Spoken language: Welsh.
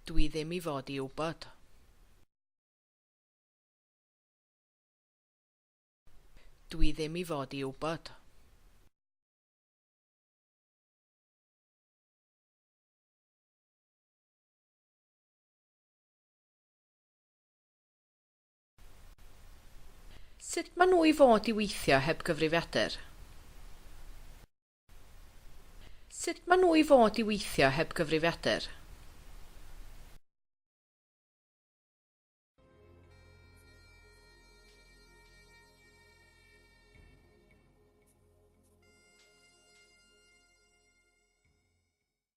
Dwi ddim i fod i wybod. Dwi ddim i fod i wybod. Sut maen nhw i fod i weithio heb gyfrifiadur? Sut maen nhw i fod i weithio heb gyfrifiadur?